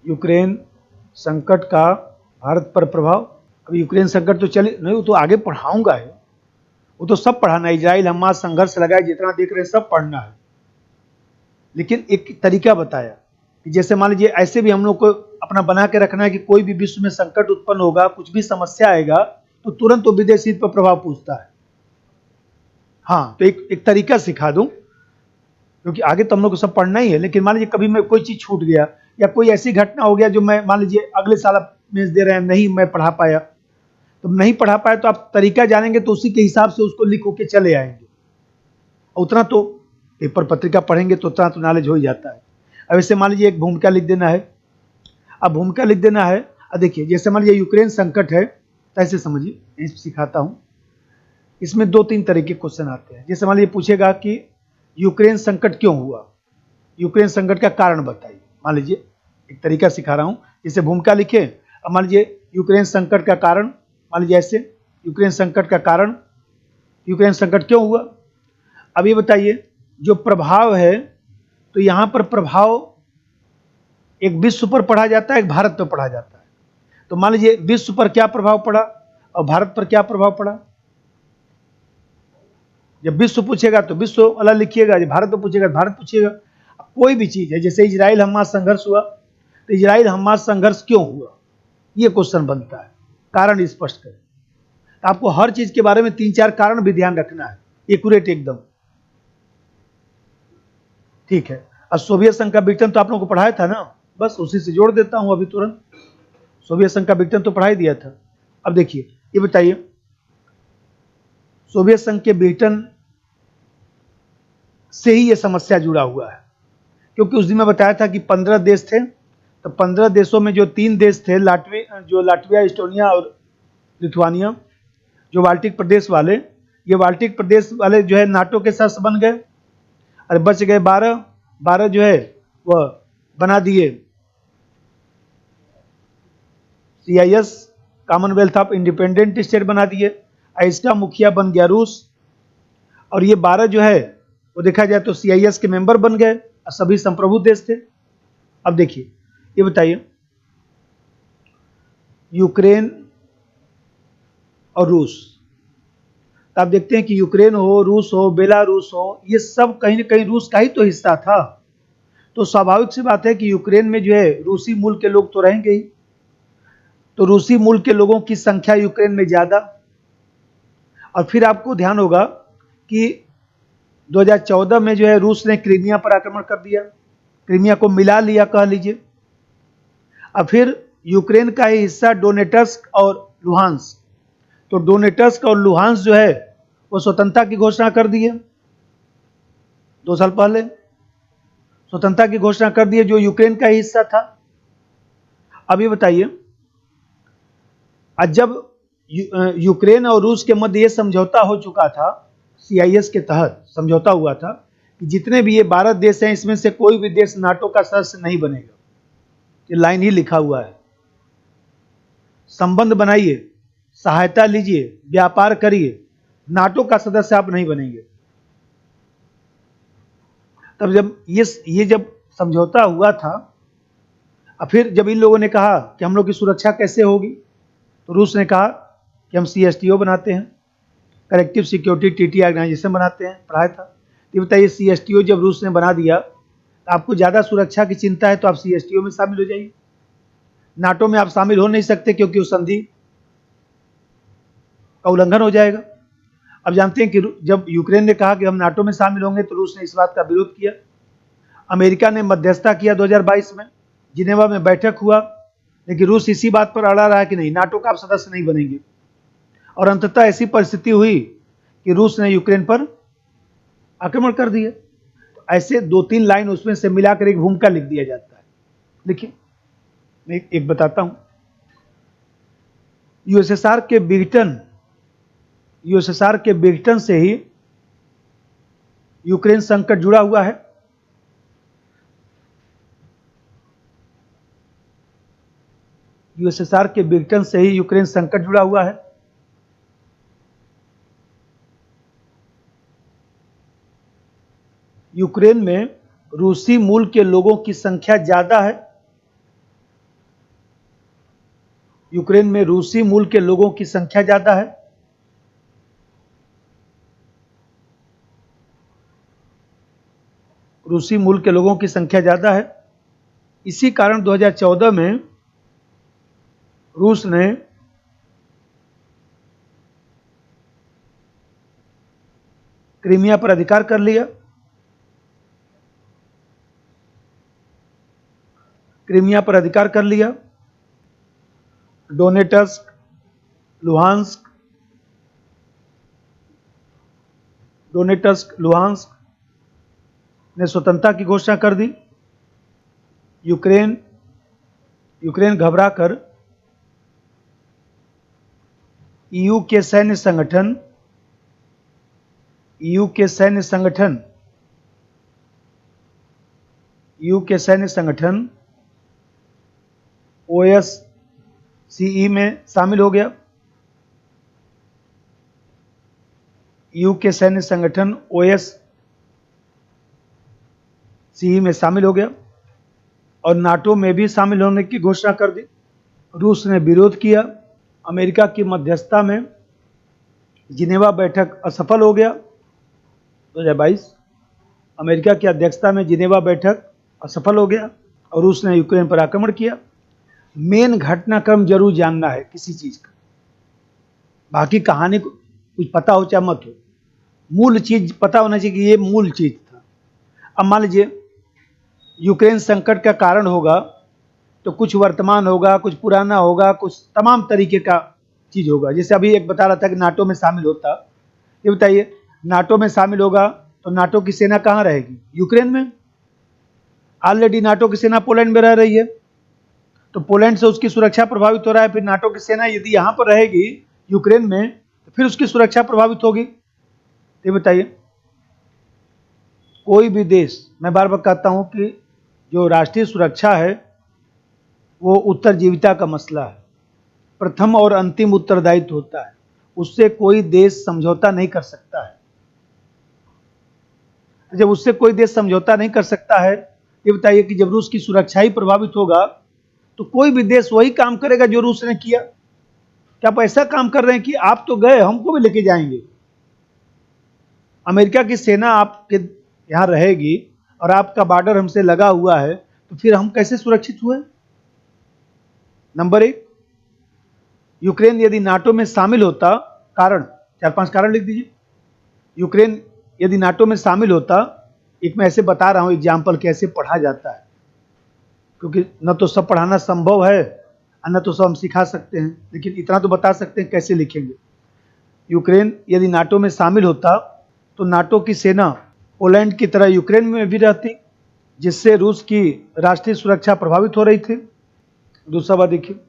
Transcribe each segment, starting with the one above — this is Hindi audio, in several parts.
यूक्रेन संकट का भारत पर प्रभाव। अब यूक्रेन संकट तो चले नहीं, वो तो आगे पढ़ाऊंगा है, वो तो सब पढ़ाना है। इजराइल हमास संघर्ष लगा है, जितना देख रहे हैं सब पढ़ना है। लेकिन एक तरीका बताया कि जैसे मान लीजिए ऐसे भी हम लोग को अपना बना के रखना है कि कोई भी विश्व में संकट उत्पन्न होगा, कुछ भी समस्या आएगा तो तुरंत वो विदेशी पर प्रभाव पूछता है। हाँ, तो एक तरीका सिखा दूं, क्योंकि आगे तो हम लोग को सब पढ़ना ही है। लेकिन मान लीजिए कभी मैं कोई चीज छूट गया या कोई ऐसी घटना हो गया जो मैं मान लीजिए अगले साल आप मेंस दे रहे हैं, नहीं मैं पढ़ा पाया, तो नहीं पढ़ा पाया तो आप तरीका जानेंगे तो उसी के हिसाब से उसको लिख के चले आएंगे। उतना तो पेपर पत्रिका पढ़ेंगे तो उतना तो नॉलेज हो ही जाता है। अब ऐसे मान लीजिए एक भूमिका लिख देना है। अब भूमिका लिख देना है, अब देखिए जैसे मान लीजिए यूक्रेन संकट है, तो ऐसे समझिए, सिखाता हूँ। इसमें 2-3 तरह के क्वेश्चन आते हैं। जैसे मान लीजिए पूछेगा कि यूक्रेन संकट क्यों हुआ, यूक्रेन संकट का कारण बताइए। मान लीजिए एक तरीका सिखा रहा हूँ, जैसे भूमिका लिखे। अब मान लीजिए यूक्रेन संकट का कारण, मान लीजिए ऐसे, यूक्रेन संकट का कारण, यूक्रेन संकट क्यों हुआ। अब ये बताइए जो प्रभाव है, तो यहाँ पर प्रभाव एक विश्व पर पढ़ा जाता है, एक भारत पर पढ़ा जाता है। तो मान लीजिए विश्व पर क्या प्रभाव पड़ा और भारत पर क्या प्रभाव पड़ा। जब विश्व पूछेगा तो विश्व वाला लिखिएगा, जब भारत पर पूछेगा तो भारत पूछिएगा। कोई भी चीज है, जैसे इजराइल हमास संघर्ष हुआ, तो इजराइल हमास संघर्ष क्यों हुआ, ये क्वेश्चन बनता है। कारण स्पष्ट करें। आपको हर चीज के बारे में 3-4 कारण भी ध्यान रखना है, एक्यूरेट एकदम। ठीक है। अब सोवियत संघ का विघटन तो आप लोगों को पढ़ाया था ना, बस उसी से जोड़ देता हूं अभी तुरंत। सोवियत संघ का विघटन तो पढ़ा ही दिया था। अब देखिए ये बताइए, सोवियत संघ के विघटन से ही ये समस्या जुड़ा हुआ है, क्योंकि उस दिन मैं बताया था कि 15 देश थे, तो 15 देशों में जो 3 देश थे, लाटविया, इस्टोनिया और लिथुआनिया, जो बाल्टिक प्रदेश वाले, ये बाल्टिक प्रदेश वाले जो है नाटो के साथ बन गए, और बच गए 12 जो है वह बना दिए CIS, Commonwealth of independent state बना दिए। इसका मुखिया बन गया रूस, और ये 12 जो है वो देखा जाए तो CIS के मेंबर बन गए, और सभी संप्रभु देश थे। अब देखिए ये बताइए, यूक्रेन और रूस, तो आप देखते हैं कि यूक्रेन हो, रूस हो, बेलारूस हो, ये सब कहीं ना कहीं रूस का ही तो हिस्सा था। तो स्वाभाविक सी बात है कि यूक्रेन में जो है रूसी मूल के लोग तो रहेंगे ही, तो रूसी मूल के लोगों की संख्या यूक्रेन में ज्यादा। और फिर आपको ध्यान होगा कि 2014 में जो है रूस ने क्रीमिया पर आक्रमण कर दिया, क्रीमिया को मिला लिया कह लीजिए। अब फिर यूक्रेन का ही हिस्सा डोनेट्स्क और लुहांस्क, तो डोनेट्स्क और लुहांस्क जो है वो स्वतंत्रता की घोषणा कर दिए 2 साल पहले, स्वतंत्रता की घोषणा कर दिए, जो यूक्रेन का ही हिस्सा था। अब ये बताइए, जब यूक्रेन और रूस के मध्य ये समझौता हो चुका था, CIS के तहत समझौता हुआ था कि जितने भी ये 12 देश हैं, इसमें से कोई भी देश नाटो का सदस्य नहीं बनेगा। ये लाइन ही लिखा हुआ है। संबंध बनाइए, सहायता लीजिए, व्यापार करिए, नाटो का सदस्य आप नहीं बनेंगे। तब जब ये जब समझौता हुआ था, और फिर जब इन लोगों ने कहा कि हम लोग की सुरक्षा कैसे होगी, तो रूस ने कहा कि हम CSTO बनाते हैं, कलेक्टिव सिक्योरिटी ट्रीटी ऑर्गेनाइजेशन बनाते हैं, पढ़ाया था। तो बताइए CSTO जब रूस ने बना दिया, तो आपको ज़्यादा सुरक्षा की चिंता है तो आप CSTO में शामिल हो जाइए। नाटो में आप शामिल हो नहीं सकते क्योंकि उस संधि का उल्लंघन हो जाएगा। अब जानते हैं कि जब यूक्रेन ने कहा कि हम नाटो में शामिल होंगे, तो रूस ने इस बात का विरोध किया। अमेरिका ने मध्यस्थता किया 2022 में, जिनेवा में बैठक हुआ, लेकिन रूस इसी बात पर अड़ा रहा है कि नहीं, नाटो का आप सदस्य नहीं बनेंगे। और अंततः ऐसी परिस्थिति हुई कि रूस ने यूक्रेन पर आक्रमण कर दिया। तो ऐसे 2-3 लाइन उसमें से मिलाकर एक भूमिका लिख दिया जाता है। देखिए मैं एक बताता हूं। यूएसएसआर के विघटन से ही यूक्रेन संकट जुड़ा हुआ है। यूएसएसआर के विघटन से ही यूक्रेन संकट जुड़ा हुआ है। यूक्रेन में रूसी मूल के लोगों की संख्या ज्यादा है, यूक्रेन में रूसी मूल के लोगों की संख्या ज्यादा है। रूसी मूल के लोगों की संख्या ज्यादा है। इसी कारण 2014 में रूस ने क्रीमिया पर अधिकार कर लिया। क्रीमिया पर अधिकार कर लिया। डोनेट्स्क, लुहांस्क, ने स्वतंत्रता की घोषणा कर दी। यूक्रेन घबराकर ईयू के सैन्य संगठन OSCE में शामिल हो गया। ईयू के सैन्य संगठन OSCE में शामिल हो गया और नाटो में भी शामिल होने की घोषणा कर दी। रूस ने विरोध किया। अमेरिका की मध्यस्थता में जिनेवा बैठक असफल हो गया। 2022 अमेरिका की अध्यक्षता में जिनेवा बैठक असफल हो गया और रूस ने यूक्रेन पर आक्रमण किया। मेन घटनाक्रम जरूर जानना है किसी चीज का, बाकी कहानी को कुछ पता हो चाहे मत हो, मूल चीज पता होना चाहिए कि ये मूल चीज था। अब मान लीजिए यूक्रेन संकट का कारण होगा तो कुछ वर्तमान होगा, कुछ पुराना होगा, कुछ तमाम तरीके का चीज होगा। जैसे अभी एक बता रहा था कि नाटो में शामिल होता, ये बताइए नाटो में शामिल होगा तो नाटो की सेना कहाँ रहेगी? यूक्रेन में। ऑलरेडी नाटो की सेना पोलैंड में रह रही है, तो पोलैंड से उसकी सुरक्षा प्रभावित हो रहा है। फिर नाटो की सेना यदि यहाँ पर रहेगी यूक्रेन में तो फिर उसकी सुरक्षा प्रभावित होगी। ये बताइए, कोई भी देश, मैं बार बार कहता हूं कि जो राष्ट्रीय सुरक्षा है वो उत्तरजीविता का मसला है, प्रथम और अंतिम उत्तरदायित्व होता है, उससे कोई देश समझौता नहीं कर सकता है। जब उससे कोई देश समझौता नहीं कर सकता है, ये बताइए कि जब रूस की सुरक्षा ही प्रभावित होगा तो कोई भी देश वही काम करेगा जो रूस ने किया। क्या आप ऐसा काम कर रहे हैं कि आप तो गए, हमको भी लेके जाएंगे? अमेरिका की सेना आपके यहां रहेगी और आपका बॉर्डर हमसे लगा हुआ है, तो फिर हम कैसे सुरक्षित हुए? नंबर एक, यूक्रेन यदि नाटो में शामिल होता, कारण 4-5 कारण लिख दीजिए। यूक्रेन यदि नाटो में शामिल होता, एक मैं ऐसे बता रहा हूं एग्जाम्पल कैसे पढ़ा जाता है, क्योंकि न तो सब पढ़ाना संभव है और न तो सब हम सिखा सकते हैं, लेकिन इतना तो बता सकते हैं कैसे लिखेंगे। यूक्रेन यदि नाटो में शामिल होता तो नाटो की सेना पोलैंड की तरह यूक्रेन में भी रहती, जिससे रूस की राष्ट्रीय सुरक्षा प्रभावित हो रही थी। दूसरा बात देखिए,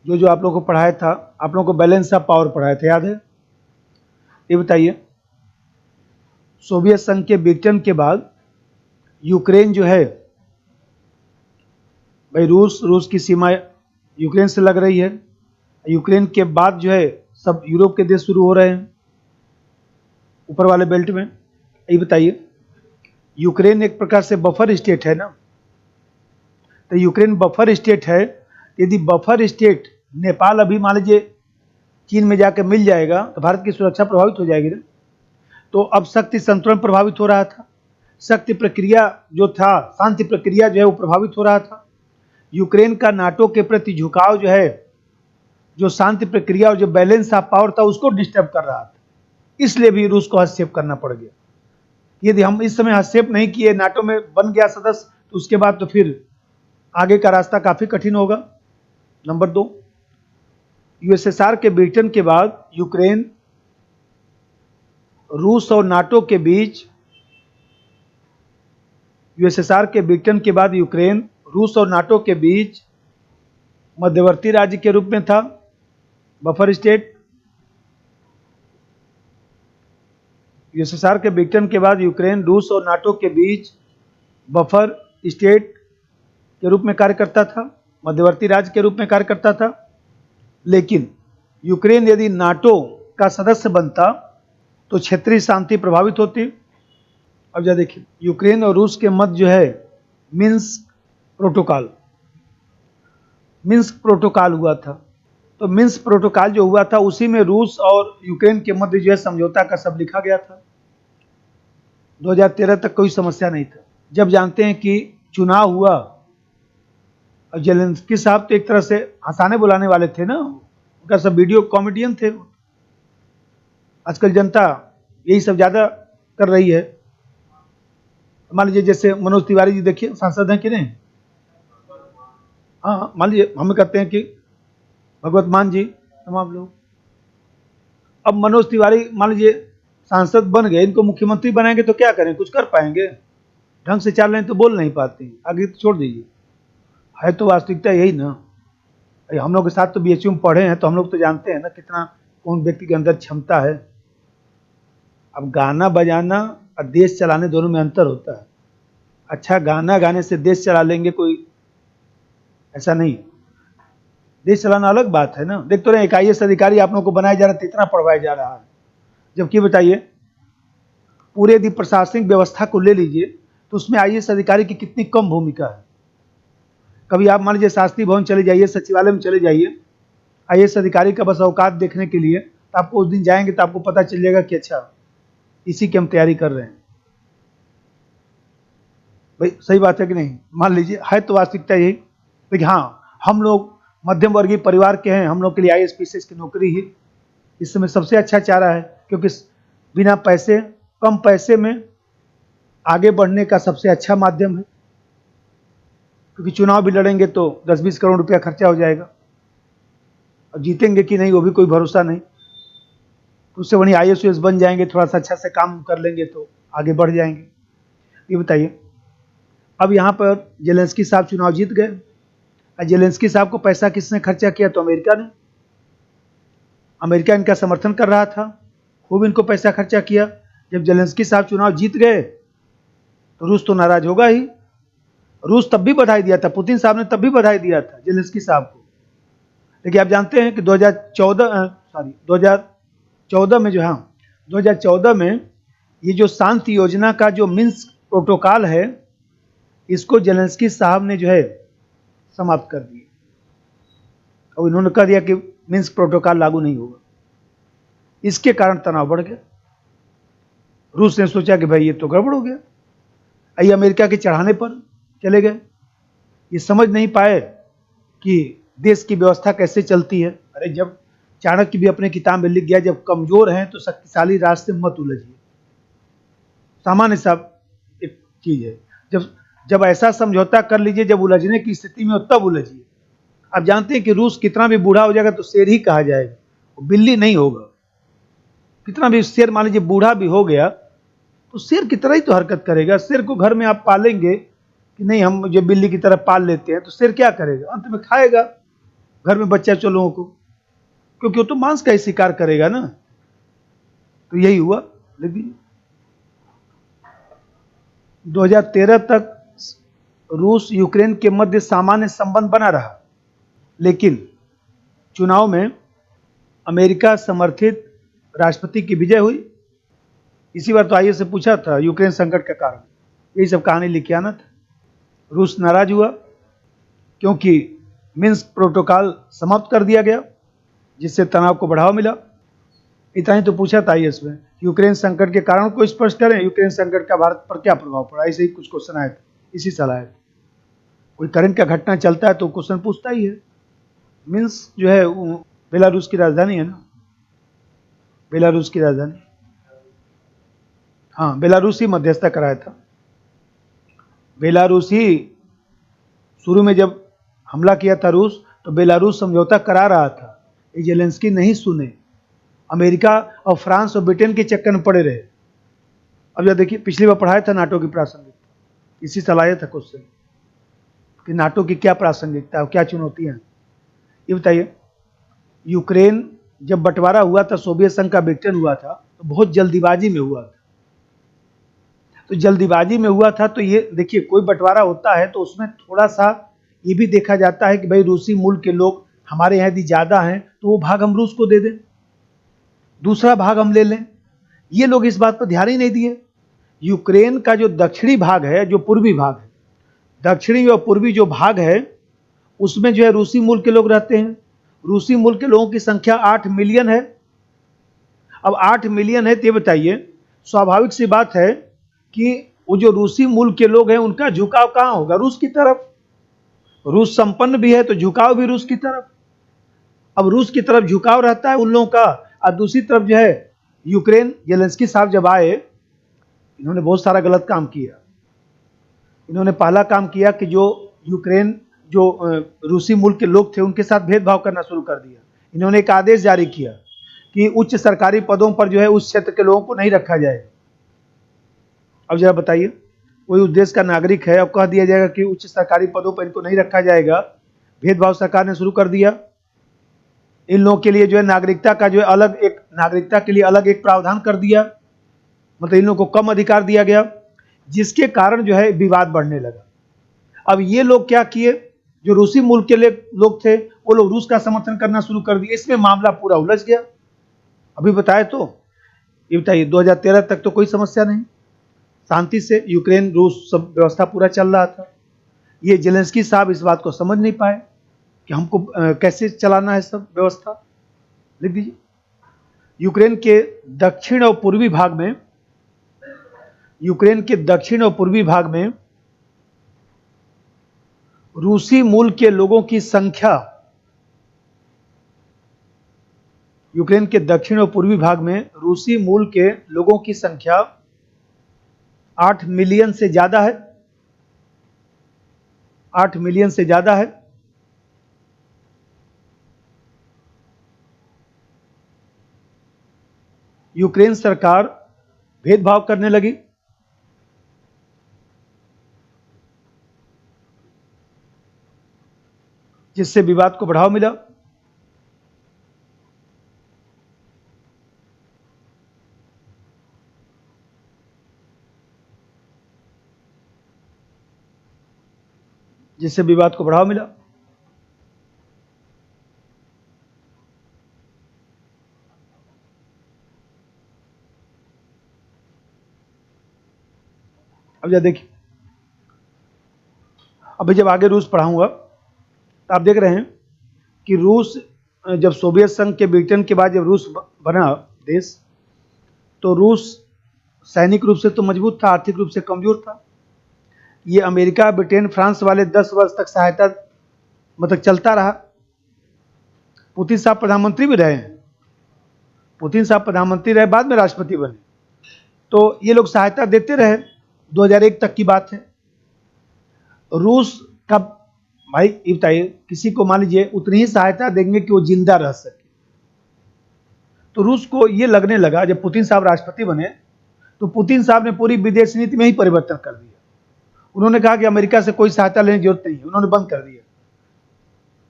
जो आप लोगों को पढ़ाया था, आप लोगों को बैलेंस ऑफ पावर पढ़ाया था, याद है? ये बताइए, सोवियत संघ के विघटन के बाद यूक्रेन जो है, भाई रूस की सीमा यूक्रेन से लग रही है। यूक्रेन के बाद जो है सब यूरोप के देश शुरू हो रहे हैं ऊपर वाले बेल्ट में। ये बताइए, यूक्रेन एक प्रकार से बफर स्टेट है ना, तो यूक्रेन बफर स्टेट है। यदि बफर स्टेट नेपाल अभी मान लीजिए चीन में जाकर मिल जाएगा तो भारत की सुरक्षा प्रभावित हो जाएगी ना। तो अब शक्ति संतुलन प्रभावित हो रहा था, शक्ति प्रक्रिया जो था, शांति प्रक्रिया जो है वो प्रभावित हो रहा था। यूक्रेन का नाटो के प्रति झुकाव जो है, जो शांति प्रक्रिया और जो बैलेंस ऑफ पावर था उसको डिस्टर्ब कर रहा था, इसलिए भी रूस को हस्तक्षेप करना पड़ गया। यदि हम इस समय हस्तक्षेप नहीं किए, नाटो में बन गया सदस्य, तो उसके बाद तो फिर आगे का रास्ता काफी कठिन होगा। नंबर 2, यूएसएसआर के विघटन के बाद यूक्रेन रूस और नाटो के बीच, यूएसएसआर के विघटन के बाद यूक्रेन रूस और नाटो के बीच मध्यवर्ती राज्य के रूप में था, बफर स्टेट। यूएसएसआर के विघटन के बाद यूक्रेन रूस और नाटो के बीच बफर स्टेट के रूप में कार्य करता था, मध्यवर्ती राज्य के रूप में कार्य करता था। लेकिन यूक्रेन यदि नाटो का सदस्य बनता तो क्षेत्रीय शांति प्रभावित होती। अब जरा देखिए, यूक्रेन और रूस के मध्य जो है मिन्स्क प्रोटोकॉल हुआ था। तो मिन्स्क प्रोटोकॉल जो हुआ था उसी में रूस और यूक्रेन के मध्य जो है समझौता का सब लिखा गया था। 2013 तक कोई समस्या नहीं था। जब जानते हैं कि चुनाव हुआ और जेलेंस्की साहब तो एक तरह से हंसाने बुलाने वाले थे ना, उनका सब वीडियो कॉमेडियन थे। आजकल जनता यही सब ज्यादा कर रही है। मान लीजिए जैसे मनोज तिवारी जी, देखिए सांसद हैं कि नहीं, हाँ मान लीजिए हम कहते हैं कि भगवत मान जी तमाम लोग, अब मनोज तिवारी मान लीजिए सांसद बन गए, इनको मुख्यमंत्री बनाएंगे तो क्या करें, कुछ कर पाएंगे? ढंग से 4 लाइन तो बोल नहीं पाते, आगे तो छोड़ दीजिए। है तो वास्तविकता यही ना। हम लोग के साथ तो बीएचयू में पढ़े हैं, तो हम लोग तो जानते हैं ना कितना कौन व्यक्ति के अंदर क्षमता है। अब गाना बजाना और देश चलाने दोनों में अंतर होता है। अच्छा गाना गाने से देश चला लेंगे कोई, ऐसा नहीं। देश चलाना अलग बात है ना। देख तो रहे एक IAS अधिकारी आप लोगों को बनाया जा रहा है, इतना पढ़वाया जा रहा है, जबकि बताइए पूरे यदि प्रशासनिक व्यवस्था को ले लीजिए तो उसमें IAS अधिकारी की कितनी कम भूमिका है। कभी आप मान लीजिए शास्त्री भवन चले जाइए, सचिवालय में चले जाइए, IAS अधिकारी का बस औकात देखने के लिए, तो आपको उस दिन जाएंगे तो आपको पता चल जाएगा कि अच्छा इसी की हम तैयारी कर रहे हैं। भाई सही बात है कि नहीं? मान लीजिए है तो वास्तविकता यही। लेकिन हाँ, हम लोग मध्यम वर्गीय परिवार के हैं, हम लोग के लिए IAS PCS की नौकरी ही इस समय सबसे अच्छा चारा है, क्योंकि बिना पैसे, कम पैसे में आगे बढ़ने का सबसे अच्छा माध्यम है। क्योंकि चुनाव भी लड़ेंगे तो 10-20 करोड़ रुपया खर्चा हो जाएगा, और जीतेंगे कि नहीं वो भी कोई भरोसा नहीं। तो उससे वहीं IAS UAS बन जाएंगे, थोड़ा सा अच्छा से काम कर लेंगे तो आगे बढ़ जाएंगे। ये बताइए, अब यहाँ पर जेलेंस्की साहब चुनाव जीत गए, और जेलेंस्की साहब को पैसा किसने खर्चा किया? तो अमेरिका ने। अमेरिका इनका समर्थन कर रहा था, खूब इनको पैसा खर्चा किया। जब जेलेंस्की साहब चुनाव जीत गए तो रूस तो नाराज होगा ही। रूस तब भी बधाई दिया था, पुतिन साहब ने तब भी बधाई दिया था जेलेंस्की साहब को। लेकिन आप जानते हैं कि 2014 में जो है, 2014 में ये जो शांति योजना का जो मिन्स्क प्रोटोकॉल है, इसको जेलेंस्की साहब ने जो है समाप्त कर दिया, और इन्होंने कह दिया कि मिन्स्क प्रोटोकॉल लागू नहीं होगा। इसके कारण तनाव बढ़ गया। रूस ने सोचा कि भाई ये तो गड़बड़ हो गया, ये अमेरिका के चढ़ाने पर चले गए। ये समझ नहीं पाए कि देश की व्यवस्था कैसे चलती है। अरे जब चाणक्य भी अपने किताब में लिख गया, जब कमजोर हैं तो शक्तिशाली रास्ते में मत उलझिए। सामान्य सा एक चीज है, जब ऐसा समझौता कर लीजिए, जब उलझने की स्थिति में हो तब उलझिए। आप जानते हैं कि रूस कितना भी बूढ़ा हो जाएगा तो शेर ही कहा जाएगा, वो बिल्ली नहीं होगा। कितना भी शेर मान लीजिए बूढ़ा भी हो गया तो शेर की तरह ही तो हरकत करेगा। शेर को घर में आप पालेंगे कि नहीं, हम जो बिल्ली की तरह पाल लेते हैं, तो शेर क्या करेगा? अंत में खाएगा घर में बच्चा चलों को, क्योंकि वो तो मांस का ही शिकार करेगा ना। तो यही हुआ। लेकिन 2013 तक रूस यूक्रेन के मध्य सामान्य संबंध बना रहा, लेकिन चुनाव में अमेरिका समर्थित राष्ट्रपति की विजय हुई। इसी बार तो IAS से पूछा था, यूक्रेन संकट का कारण यही सब कहानी लिखी आना था। रूस नाराज हुआ क्योंकि मिन्स्क प्रोटोकॉल समाप्त कर दिया गया, जिससे तनाव को बढ़ावा मिला। इतना ही तो पूछा था IAS में, यूक्रेन संकट के कारण को स्पष्ट करें, यूक्रेन संकट का भारत पर क्या प्रभाव पड़ा। ऐसे ही कुछ क्वेश्चन आए थे, इसी सलाह है। कोई करंट का घटना चलता है तो क्वेश्चन पूछता ही है। मिन्स्क जो है बेलारूस की राजधानी है ना, बेलारूस की राजधानी। हाँ, बेलारूस ही मध्यस्थता कराया था। बेलारूस ही शुरू में जब हमला किया था रूस, तो बेलारूस समझौता करा रहा था। ये जेलेंस्की नहीं सुने, अमेरिका और फ्रांस और ब्रिटेन के चक्कर में पड़े रहे। अब यह देखिए, पिछली बार पढ़ाया था नाटो की प्रासंगिकता, इसी सलाह था क्वेश्चन कि नाटो की क्या प्रासंगिकता है, क्या चुनौतियां हैं। ये बताइए, यूक्रेन जब बंटवारा हुआ था, सोवियत संघ का विघटन हुआ था, तो बहुत जल्दीबाजी में हुआ था। तो जल्दीबाजी में हुआ था, तो ये देखिए, कोई बंटवारा होता है तो उसमें थोड़ा सा ये भी देखा जाता है कि भाई रूसी मूल के लोग हमारे यहाँ यदि ज्यादा हैं तो वो भाग हम रूस को दे दें, दूसरा भाग हम ले लें। ये लोग इस बात पर ध्यान ही नहीं दिए। यूक्रेन का जो दक्षिणी भाग है, जो पूर्वी भाग है, दक्षिणी और पूर्वी जो भाग है, उसमें जो है रूसी मूल के लोग रहते हैं, रूसी मूल के लोगों की संख्या 8 मिलियन है। अब 8 मिलियन है तो ये बताइए, स्वाभाविक सी बात है कि वो जो रूसी मूल के लोग हैं उनका झुकाव कहाँ होगा? रूस की तरफ। रूस संपन्न भी है तो झुकाव भी रूस की तरफ। अब रूस की तरफ झुकाव रहता है उन लोगों का, और दूसरी तरफ जो है यूक्रेन, जेलेंस्की साहब जब आए, इन्होंने बहुत सारा गलत काम किया। इन्होंने पहला काम किया कि जो यूक्रेन, जो रूसी मूल के लोग थे उनके साथ भेदभाव करना शुरू कर दिया। इन्होंने एक आदेश जारी किया कि उच्च सरकारी पदों पर जो है उस क्षेत्र के लोगों को नहीं रखा जाए। अब जरा बताइए, कोई उस देश का नागरिक है, अब कह दिया जाएगा कि उच्च सरकारी पदों पर इनको नहीं रखा जाएगा। भेदभाव सरकार ने शुरू कर दिया। इन लोगों के लिए जो है नागरिकता का जो है अलग एक, नागरिकता के लिए अलग एक प्रावधान कर दिया, मतलब इन लोगों को कम अधिकार दिया गया, जिसके कारण जो है विवाद बढ़ने लगा। अब ये लोग क्या किए, जो रूसी मूल के लोग थे वो लोग रूस का समर्थन करना शुरू कर दिए। इसमें मामला पूरा उलझ गया। अभी बताए तो ये बताइए, 2013 तक तो कोई समस्या नहीं, शांति से यूक्रेन रूस सब व्यवस्था पूरा चल रहा था। ये जेलेंस्की साहब इस बात को समझ नहीं पाए कि हमको कैसे चलाना है सब व्यवस्था। लिख दीजिए, यूक्रेन के दक्षिण और पूर्वी भाग में, यूक्रेन के दक्षिण और पूर्वी भाग में रूसी मूल के लोगों की संख्या, यूक्रेन के दक्षिण और पूर्वी भाग में रूसी मूल के लोगों की संख्या 8 मिलियन से ज्यादा है। 8 मिलियन से ज्यादा है। यूक्रेन सरकार भेदभाव करने लगी। जिससे विवाद को बढ़ावा मिला। जिससे विवाद को बढ़ावा मिला। अब जरा देखिए, अभी जब आगे रूस पढ़ाऊंगा तो आप देख रहे हैं कि रूस, जब सोवियत संघ के ब्रिटेन के बाद जब रूस बना देश, तो रूस सैनिक रूप से तो मजबूत था, आर्थिक रूप से कमजोर था। ये अमेरिका, ब्रिटेन, फ्रांस वाले 10 वर्ष तक सहायता मतलब चलता रहा। पुतिन साहब प्रधानमंत्री भी रहे हैं, पुतिन साहब प्रधानमंत्री रहे, बाद में राष्ट्रपति बने, तो ये लोग सहायता देते रहे। 2001 तक की बात है। रूस का, भाई ये बताइए, किसी को मान लीजिए उतनी ही सहायता देंगे कि वो जिंदा रह सके। तो रूस को ये लगने लगा, जब पुतिन साहब राष्ट्रपति बने तो पुतिन साहब ने पूरी विदेश नीति में ही परिवर्तन कर दिया। उन्होंने कहा कि अमेरिका से कोई सहायता लेने की जरूरत नहीं है, उन्होंने बंद कर दिया,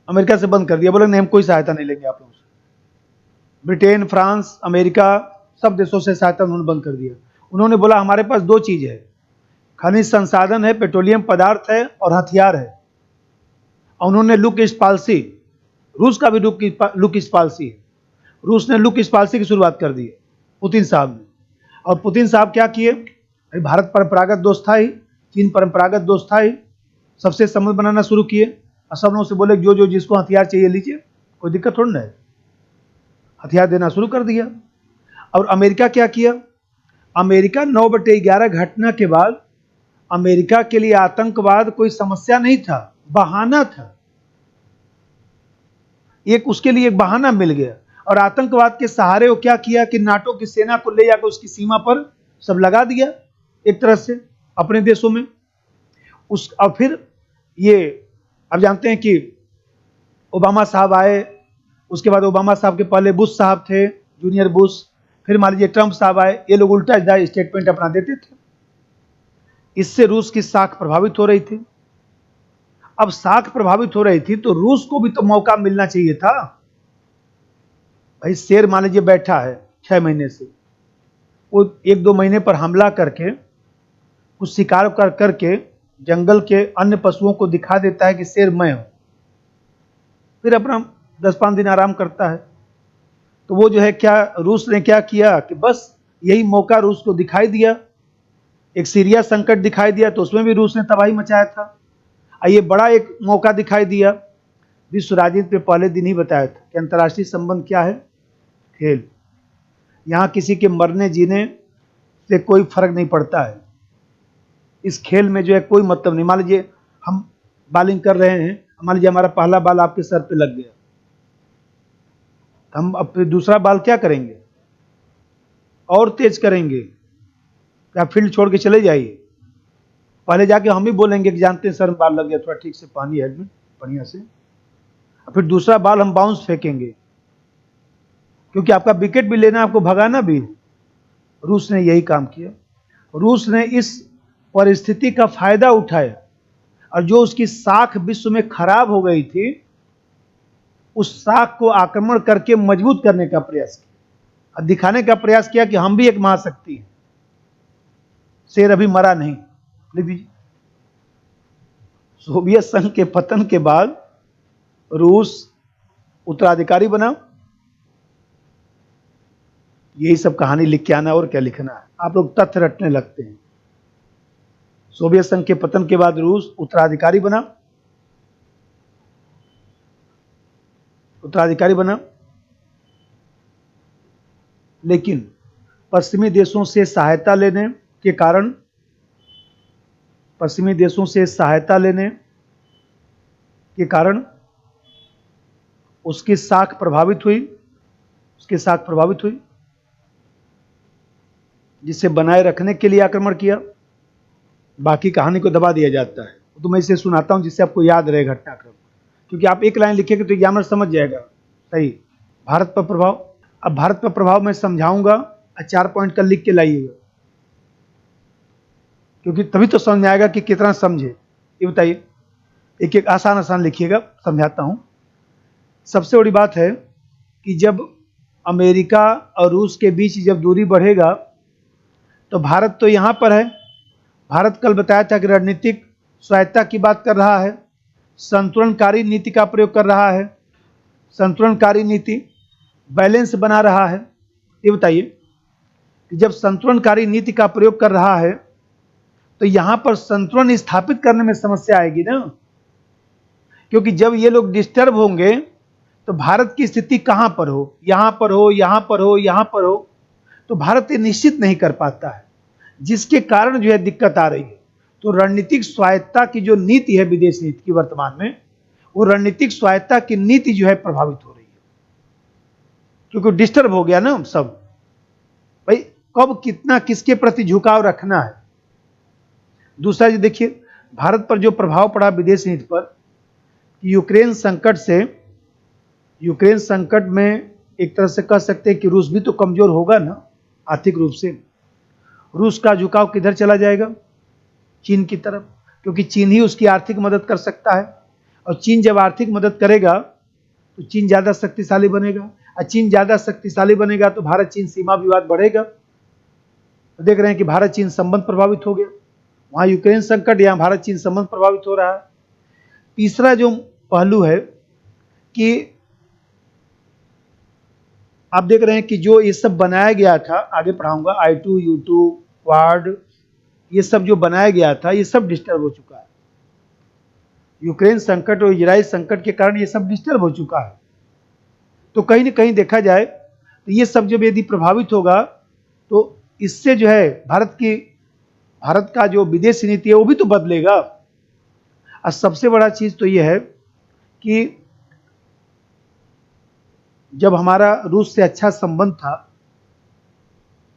अमेरिका से बंद कर दिया। बोले नहीं, हम कोई सहायता नहीं लेंगे आप लोगों से। ब्रिटेन, फ्रांस, अमेरिका, सब देशों से सहायता उन्होंने बंद कर दिया। उन्होंने बोला हमारे पास 2 चीज है, खनिज संसाधन है, पेट्रोलियम पदार्थ है, और हथियार है। और उन्होंने लुक ईस्ट पॉलिसी, रूस का भी लुक ईस्ट पॉलिसी है, रूस ने लुक ईस्ट पॉलिसी की शुरुआत कर दी है पुतिन साहब ने। और पुतिन साहब क्या किए, भारत परंपरागत दोस्त था ही, चीन परंपरागत दोस्त था ही, सबसे संबंध बनाना शुरू किए और सब लोगों से बोले जो जो जिसको हथियार चाहिए लीजिए, कोई दिक्कत थोड़ी ना है। हथियार देना शुरू कर दिया। और अमेरिका क्या किया, अमेरिका 9/11 घटना के बाद अमेरिका के लिए आतंकवाद कोई समस्या नहीं था, बहाना था। एक उसके लिए एक बहाना मिल गया। और आतंकवाद के सहारे वो क्या किया कि नाटो की सेना को ले जाकर उसकी सीमा पर सब लगा दिया एक तरह से अपने देशों में। और फिर ये अब जानते हैं कि ओबामा साहब आए, उसके बाद ओबामा साहब के पहले बुश साहब थे, जूनियर बुश, फिर मान लीजिए ट्रंप साहब आए। ये लोग उल्टा सीधा स्टेटमेंट अपना देते थे। इससे रूस की साख प्रभावित हो रही थी। अब साख प्रभावित हो रही थी तो रूस को भी तो मौका मिलना चाहिए था। भाई शेर मान लीजिए बैठा है 6 महीने से, वो 1-2 महीने पर हमला करके कुछ शिकार करके जंगल के अन्य पशुओं को दिखा देता है कि शेर मैं हूं, फिर अपना 10-5 दिन आराम करता है। तो वो जो है क्या, रूस ने क्या किया कि बस यही मौका रूस को दिखाई दिया। एक सीरिया संकट दिखाई दिया तो उसमें भी रूस ने तबाही मचाया था। ये बड़ा एक मौका दिखाई दिया विश्व राजनीति पे पहले दिन ही बताया था कि अंतर्राष्ट्रीय संबंध क्या है? खेल। यहाँ किसी के मरने जीने से कोई फर्क नहीं पड़ता है। इस खेल में जो है कोई मतलब नहीं। मान लीजिए हम बॉलिंग कर रहे हैं, मान लीजिए हमारा पहला बॉल आपके सर पे लग गया, हम अब फिर दूसरा बॉल क्या करेंगे? और तेज करेंगे, क्या फील्ड छोड़ के चले जाइए? पहले जाके हम ही बोलेंगे कि जानते हैं सर बॉल लग गया, थोड़ा ठीक से पानी हेलमेट बढ़िया से, और फिर दूसरा बॉल हम बाउंस फेंकेंगे, क्योंकि आपका विकेट भी लेना, आपको भगाना भी। रूस ने यही काम किया। रूस ने इस परिस्थिति का फायदा उठाया और जो उसकी साख विश्व में खराब हो गई थी, उस साख को आक्रमण करके मजबूत करने का प्रयास किया और दिखाने का प्रयास किया कि हम भी एक महाशक्ति हैं, शेर अभी मरा नहीं। लीजिए, सोवियत संघ के पतन के बाद रूस उत्तराधिकारी बना। यही सब कहानी लिख के आना, और क्या लिखना है। आप लोग तथ्य रटने लगते हैं। सोवियत संघ के पतन के बाद रूस उत्तराधिकारी बना, लेकिन पश्चिमी देशों से सहायता लेने के कारण उसकी साख प्रभावित हुई, जिसे बनाए रखने के लिए आक्रमण किया। बाकी कहानी को दबा दिया जाता है, तो मैं इसे सुनाता हूं जिससे आपको याद रहे घटनाक्रम, क्योंकि आप एक लाइन लिखेंगे तो एग्जामिनर समझ जाएगा। सही। भारत पर प्रभाव। अब भारत पर प्रभाव मैं समझाऊंगा, 4 पॉइंट का लिख के लाइएगा, क्योंकि तभी तो समझ में आएगा कि कितना समझे। ये बताइए, एक एक आसान लिखिएगा, समझाता हूं। सबसे बड़ी बात है कि जब अमेरिका और रूस के बीच जब दूरी बढ़ेगा, तो भारत तो यहां पर है। भारत कल बताया था कि रणनीतिक स्वायत्ता की बात कर रहा है, संतुलनकारी नीति का प्रयोग कर रहा है, संतुलनकारी नीति, बैलेंस बना रहा है। ये बताइए कि जब संतुलनकारी नीति का प्रयोग कर रहा है, तो यहां पर संतुलन स्थापित करने में समस्या आएगी ना, क्योंकि जब ये लोग डिस्टर्ब होंगे तो भारत की स्थिति कहां पर हो, यहां पर हो, यहां पर हो, यहां पर हो, तो भारत ये निश्चित नहीं कर पाता है, जिसके कारण जो है दिक्कत आ रही है। तो रणनीतिक स्वायत्ता की जो नीति है विदेश नीति की वर्तमान में, वो रणनीतिक स्वायत्ता की नीति जो है प्रभावित हो रही है, क्योंकि डिस्टर्ब हो गया ना सब। भाई कब कितना किसके प्रति झुकाव रखना है। दूसरा जो देखिए, भारत पर जो प्रभाव पड़ा विदेश नीति पर, यूक्रेन संकट में एक तरह से कह सकते हैं कि रूस भी तो कमजोर होगा ना आर्थिक रूप से। रूस का झुकाव किधर चला जाएगा? चीन की तरफ, क्योंकि चीन ही उसकी आर्थिक मदद कर सकता है, और चीन जब आर्थिक मदद करेगा तो चीन ज्यादा शक्तिशाली बनेगा, और चीन ज्यादा शक्तिशाली बनेगा तो भारत चीन सीमा विवाद बढ़ेगा। तो देख रहे हैं कि भारत चीन संबंध प्रभावित हो गया, वहां यूक्रेन संकट, यहां भारत चीन संबंध प्रभावित हो रहा है। तीसरा जो पहलू है कि आप देख रहे हैं कि जो ये सब बनाया गया था, आगे पढ़ाऊंगा, I2, U2, क्वाड, ये सब जो बनाया गया था, ये सब डिस्टर्ब हो चुका है। यूक्रेन संकट और इजराइल संकट के कारण ये सब डिस्टर्ब हो चुका है। तो कहीं ना कहीं देखा जाए तो ये सब जब यदि प्रभावित होगा, तो इससे जो है भारत का जो विदेश नीति है वो भी तो बदलेगा। और सबसे बड़ा चीज तो ये है कि जब हमारा रूस से अच्छा संबंध था,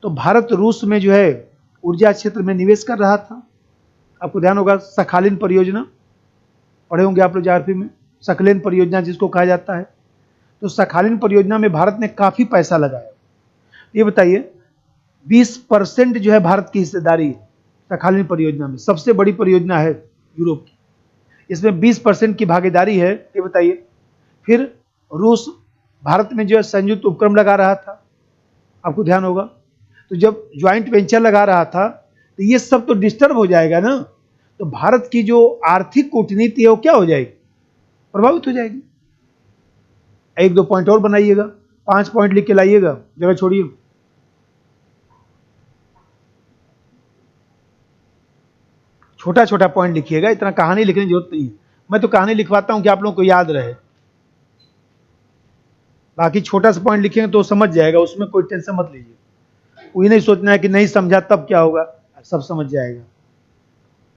तो भारत रूस में जो है ऊर्जा क्षेत्र में निवेश कर रहा था। आपको ध्यान होगा, सखालिन परियोजना पढ़े होंगे आप लोग ज्योग्राफी में, सखलिन परियोजना जिसको कहा जाता है। तो सखालिन परियोजना में भारत ने काफी पैसा लगाया। ये बताइए, 20% जो है भारत की हिस्सेदारी है सखालिन परियोजना में, सबसे बड़ी परियोजना है यूरोप की, इसमें 20% की भागीदारी है। ये बताइए, फिर रूस भारत में जो है संयुक्त उपक्रम लगा रहा था, आपको ध्यान होगा। तो जब ज्वाइंट वेंचर लगा रहा था, तो ये सब तो डिस्टर्ब हो जाएगा ना, तो भारत की जो आर्थिक कूटनीति है वो क्या हो जाएगी? प्रभावित हो जाएगी। 1-2 पॉइंट और बनाइएगा, 5 पॉइंट लिख के लाइएगा, जगह छोड़िए। छोटा छोटा पॉइंट लिखिएगा, इतना कहानी लिखने की जरूरत नहीं है। मैं तो कहानी लिखवाता हूं कि आप लोगों को याद रहे। बाकी छोटा सा पॉइंट लिखेंगे तो समझ जाएगा, उसमें कोई टेंशन मत लीजिए। वही नहीं सोचना है कि नहीं समझा तब क्या होगा, सब समझ जाएगा।